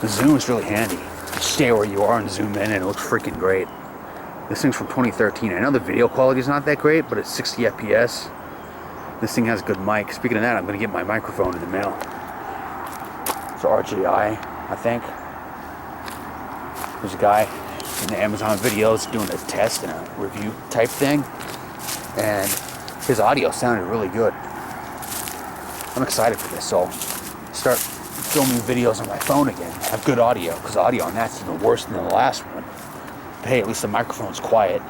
The zoom is really handy. You stay where you are and zoom in, and it looks freaking great. This thing's from 2013. I know the video quality is not that great, but it's 60 FPS. This thing has a good mic. Speaking of that, I'm going to get my microphone in the mail. It's RJI, I think. There's a guy in the Amazon videos doing a test and a review type thing, and his audio sounded really good. I'm excited for this, so I'll start filming videos on my phone again. Have good audio, because audio on that's even worse than the last one. But hey, at least the microphone's quiet.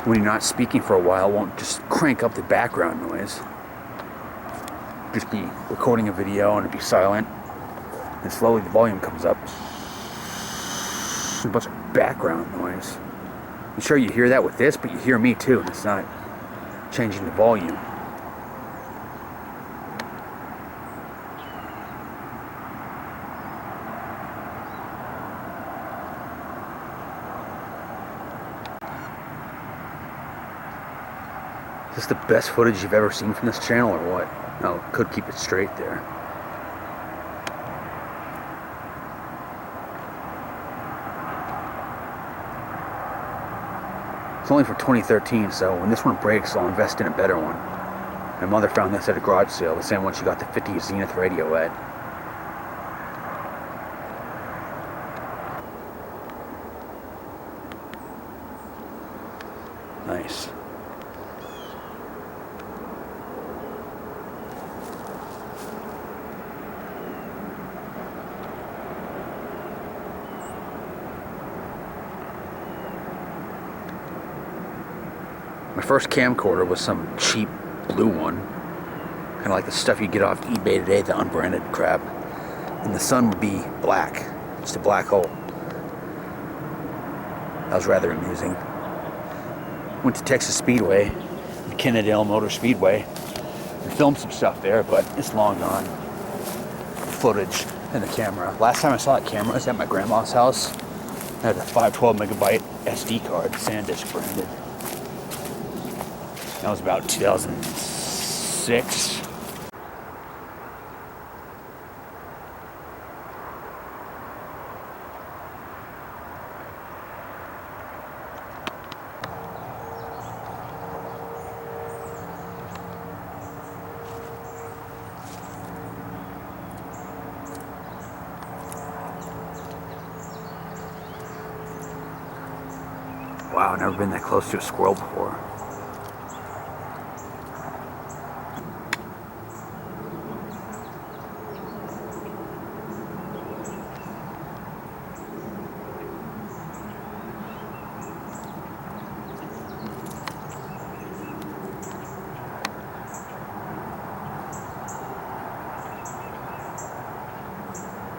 When you're not speaking for a while, it won't just crank up the background noise. Just be recording a video and it'd be silent, and slowly the volume comes up. A bunch of background noise. I'm sure you hear that with this, but you hear me too, and it's not changing the volume. Is this the best footage you've ever seen from this channel, or what? No, could keep it straight there. It's only for 2013, so when this one breaks, I'll invest in a better one. My mother found this at a garage sale, the same one she got the 50 Zenith radio at. Nice. My first camcorder was some cheap blue one, kind of like the stuff you get off eBay today, the unbranded crap. And the sun would be black, just a black hole. That was rather amusing. Went to Texas Speedway, the Kennedale Motor Speedway, and filmed some stuff there, but it's long gone. The footage and the camera. Last time I saw that camera was at my grandma's house. It had a 512 megabyte SD card, SanDisk branded. That was about 2006. Wow, I've never been that close to a squirrel before.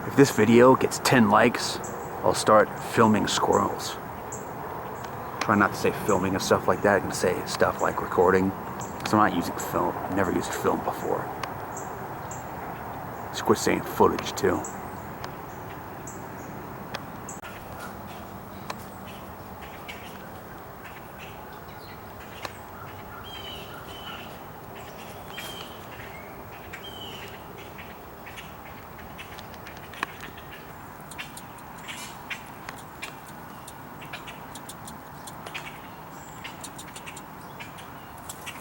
If this video gets 10 likes, I'll start filming squirrels. Try not to say filming and stuff like that. I can say stuff like recording, because I'm not using film. I've never used film before. Just quit saying footage too.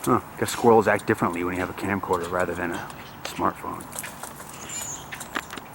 Huh, I guess squirrels act differently when you have a camcorder rather than a smartphone.